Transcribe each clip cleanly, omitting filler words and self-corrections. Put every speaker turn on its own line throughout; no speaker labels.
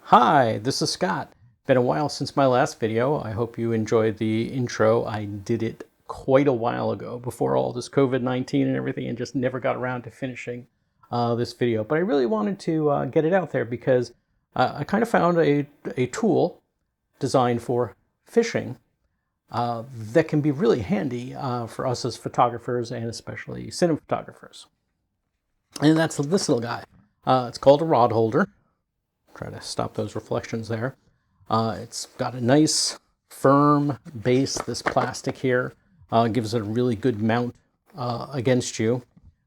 Hi, this is Scott. Been a while since my last video. I hope you enjoyed the intro. I did it quite a while ago before all this COVID-19 and everything and just never got around to finishing this video. But I really wanted to get it out there because I kind of found a tool designed for fishing that can be really handy for us as photographers and especially cinematographers. And that's this little guy. It's called a rod holder. Try to stop those reflections there. It's got a nice firm base. This plastic here gives it a really good mount against you.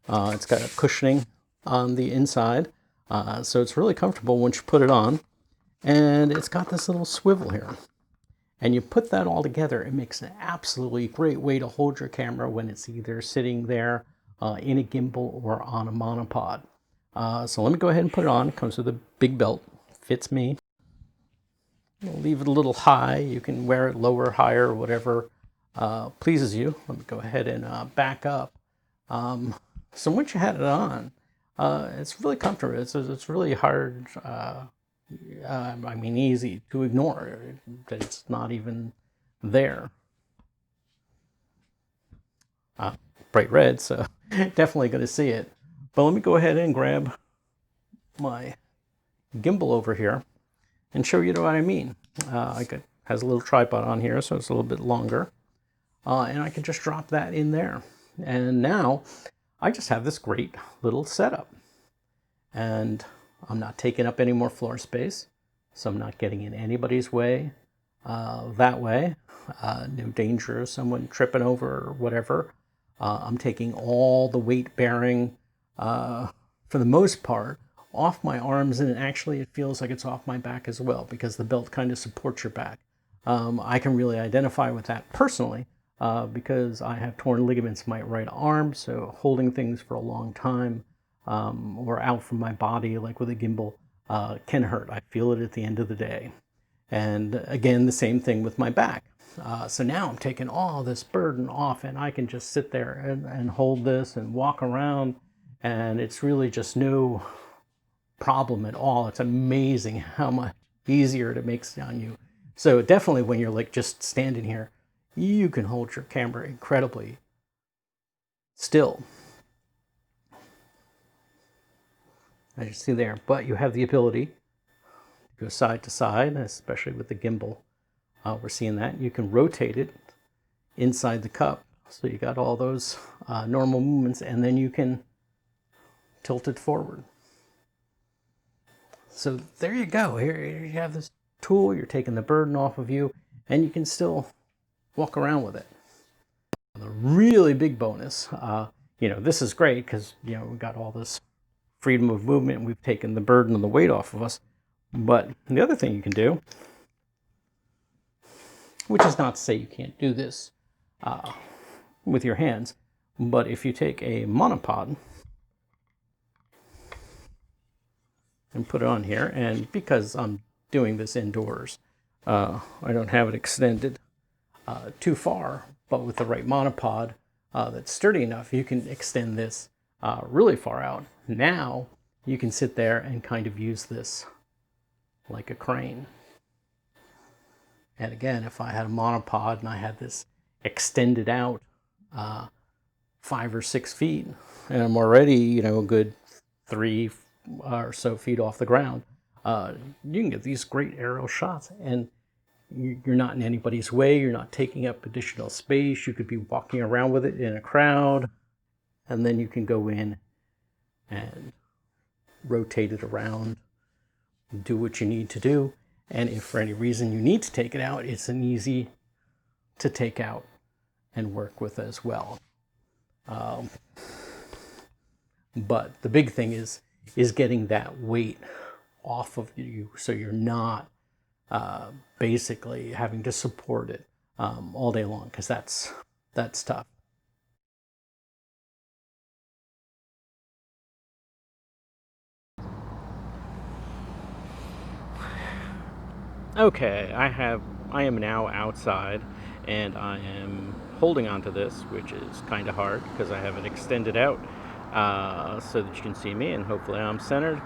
It's got a cushioning on the inside, so it's really comfortable once you put it on. And it's got this little swivel here. And you put that all together, it makes an absolutely great way to hold your camera when it's either sitting there in a gimbal or on a monopod. So let me go ahead and put it on. It comes with a big belt. Fits me. I'll leave it a little high. You can wear it lower, higher, whatever pleases you. Let me go ahead and back up. So once you had it on, it's really comfortable. It's really hard, I mean easy to ignore. It's not even there. Bright red, so definitely going to see it. But let me go ahead and grab my gimbal over here and show you what I mean. Has a little tripod on here, so it's a little bit longer. And I can just drop that in there. And now I just have this great little setup. And I'm not taking up any more floor space, so I'm not getting in anybody's way that way. No danger of someone tripping over or whatever. I'm taking all the weight bearing, for the most part, off my arms, and actually it feels like it's off my back as well because the belt kind of supports your back. I can really identify with that personally because I have torn ligaments in my right arm, so holding things for a long time or out from my body like with a gimbal can hurt. I feel it at the end of the day. And again, the same thing with my back. So now I'm taking all this burden off and I can just sit there and hold this and walk around, and it's really just no problem at all. It's amazing how much easier it makes on you. So definitely when you're like just standing here, you can hold your camera incredibly still. As you see there, but you have the ability to go side to side, especially with the gimbal. We're seeing that. You can rotate it inside the cup. So you got all those normal movements, and then you can tilt it forward. So there you go. Here you have this tool. You're taking the burden off of you, and you can still walk around with it. The really big bonus, this is great because, we've got all this freedom of movement, and we've taken the burden and the weight off of us. But the other thing you can do, which is not to say you can't do this with your hands, but if you take a monopod and put it on here, and because I'm doing this indoors, I don't have it extended too far, but with the right monopod that's sturdy enough, you can extend this really far out. Now you can sit there and kind of use this like a crane. And again, if I had a monopod and I had this extended out 5 or 6 feet, and I'm already, a good 3 or so feet off the ground, you can get these great aerial shots, and you're not in anybody's way. You're not taking up additional space. You could be walking around with it in a crowd, and then you can go in and rotate it around, do what you need to do. And if for any reason you need to take it out, it's an easy to take out and work with as well. But the big thing is getting that weight off of you, so you're not basically having to support it all day long, because that's tough. Okay, I am now outside, and I am holding onto this, which is kind of hard because I have it extended out so that you can see me, and hopefully I'm centered.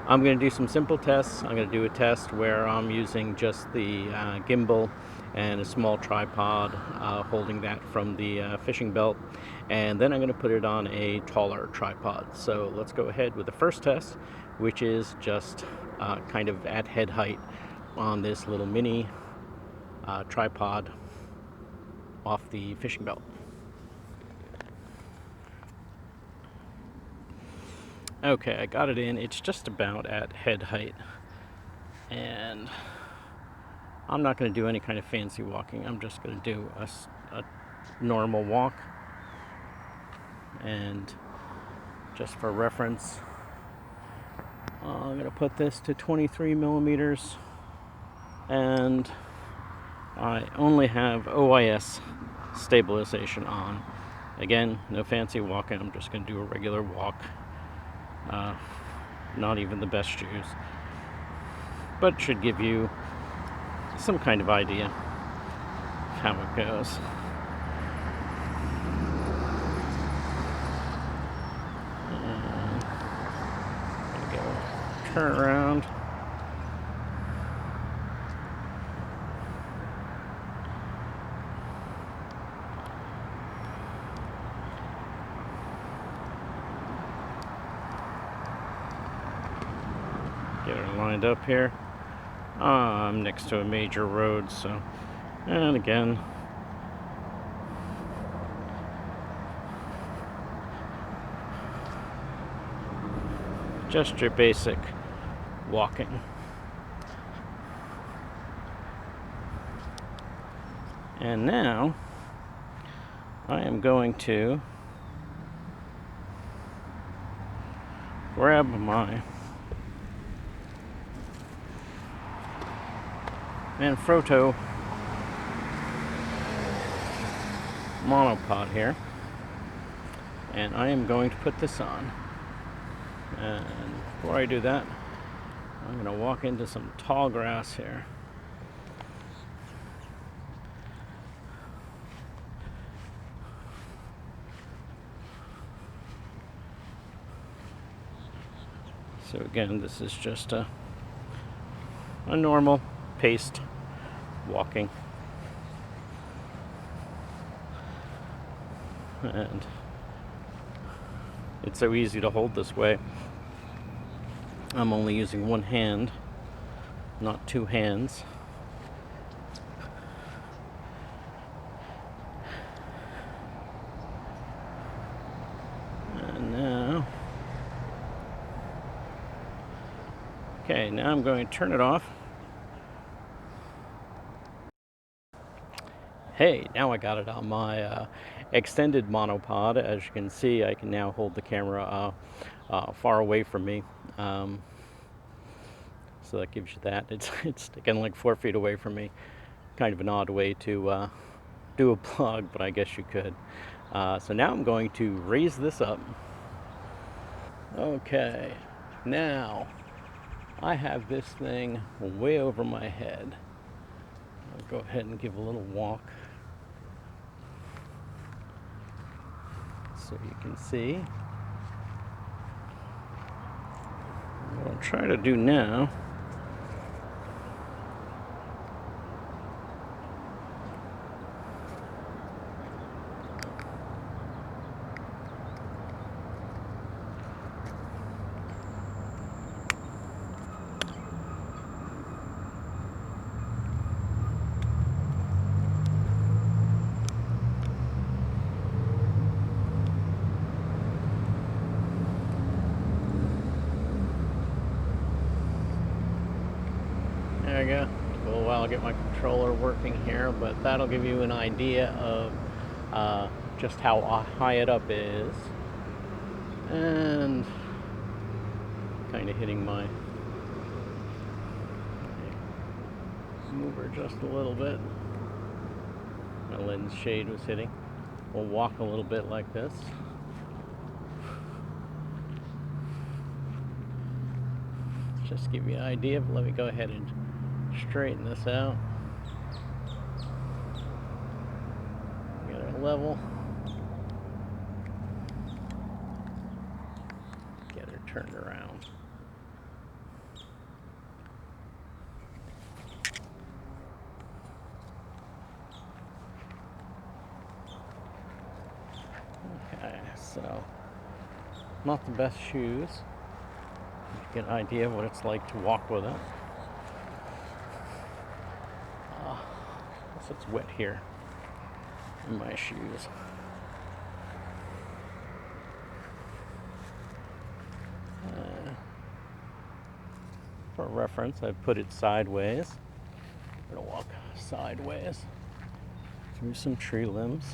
I'm going to do some simple tests. I'm going to do a test where I'm using just the gimbal and a small tripod, holding that from the fishing belt, and then I'm going to put it on a taller tripod. So let's go ahead with the first test, which is just kind of at head height on this little mini tripod off the fishing belt. Okay, I got it in. It's just about at head height, and I'm not going to do any kind of fancy walking. I'm just going to do a normal walk. And just for reference, I'm going to put this to 23 millimeters, and I only have OIS stabilization on. Again, no fancy walking. I'm just going to do a regular walk. Not even the best shoes, but should give you some kind of idea of how it goes. And go turn around. Get her lined up here. I'm next to a major road, so, and again, just your basic walking. And now I am going to grab my Manfrotto monopod here, and I am going to put this on. And before I do that, I'm going to walk into some tall grass here. So again, this is just a normal paced walking. And it's so easy to hold this way. I'm only using one hand, not two hands. And now, okay, now I'm going to turn it off. Hey, now I got it on my extended monopod. As you can see, I can now hold the camera far away from me. So that gives you that. It's again like 4 feet away from me. Kind of an odd way to do a plug, but I guess you could. So now I'm going to raise this up. Okay, now I have this thing way over my head. I'll go ahead and give a little walk so you can see. What I'll try to do now there we go. Took a little while to get my controller working here, but that'll give you an idea of just how high it up is. And kind of hitting my mover just a little bit. My lens shade was hitting. We'll walk a little bit like this. Just give you an idea, but let me go ahead and straighten this out. Get it level. Get her turned around. So, not the best shoes. You get an idea of what it's like to walk with it. Guess it's wet here in my shoes. For reference, I put it sideways. I'm gonna walk sideways through some tree limbs.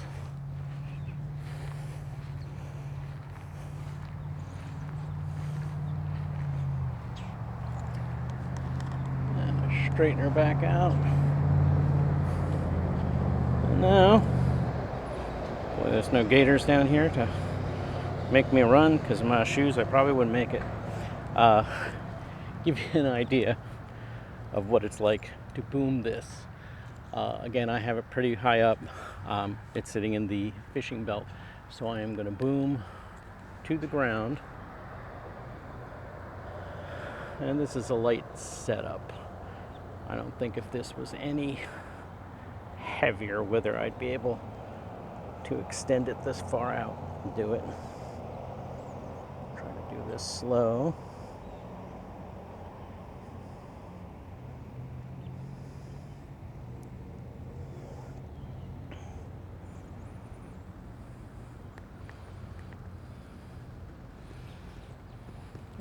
And straighten her back out. And now, boy, there's no gators down here to make me run because of my shoes. I probably wouldn't make it. Give you an idea of what it's like to boom this. Again, I have it pretty high up. It's sitting in the fishing belt, so I am going to boom to the ground. And this is a light setup. I don't think if this was any heavier, whether I'd be able to extend it this far out and do it. Try to do this slow.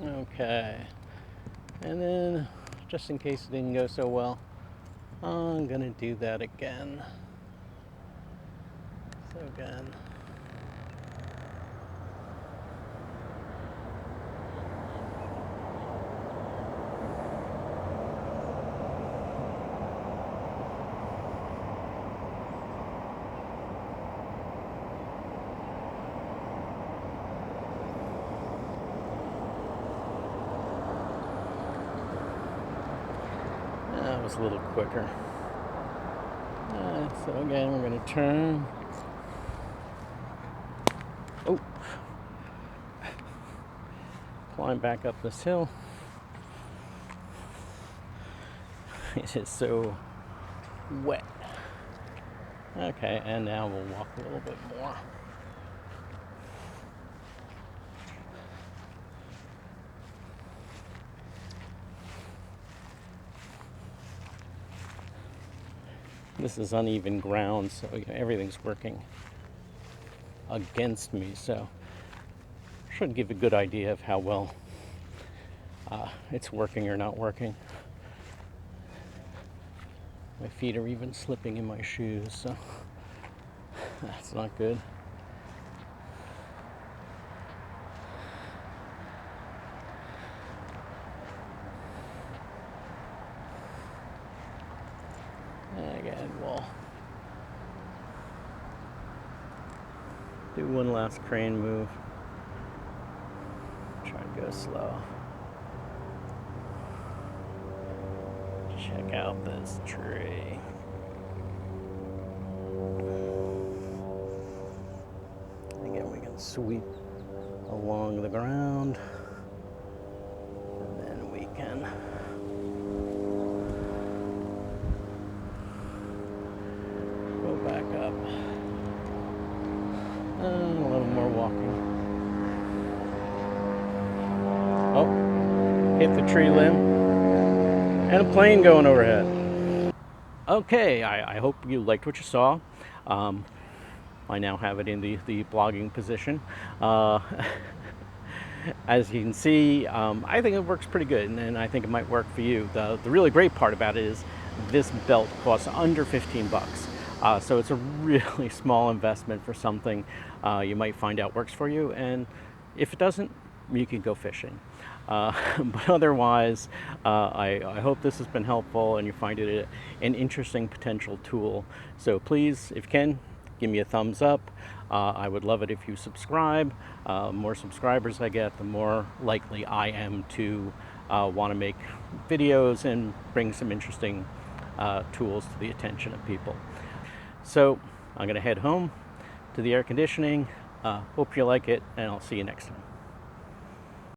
Okay, and then just in case it didn't go so well, I'm gonna do that again. So again, that was a little quicker. So again, we're going to turn. Oh, climb back up this hill. It is so wet. Okay, and now we'll walk a little bit more. This is uneven ground, so everything's working against me, so should give a good idea of how well it's working or not working. My feet are even slipping in my shoes, so that's not good. Again, we'll do one last crane move. Try to go slow. Check out this tree. Again, we can sweep along the ground, and then we can go back up. A little more walking. Oh, hit the tree limb. And a plane going overhead. Okay, I hope you liked what you saw. I now have it in the blogging position. As you can see, I think it works pretty good, and I think it might work for you. The really great part about it is this belt costs under 15 bucks. So it's a really small investment for something you might find out works for you, and if it doesn't, you can go fishing. But otherwise, I hope this has been helpful and you find it an interesting potential tool. So please, if you can, give me a thumbs up. I would love it if you subscribe. More subscribers I get, the more likely I am to want to make videos and bring some interesting tools to the attention of people. So I'm going to head home to the air conditioning. Hope you like it, and I'll see you next time.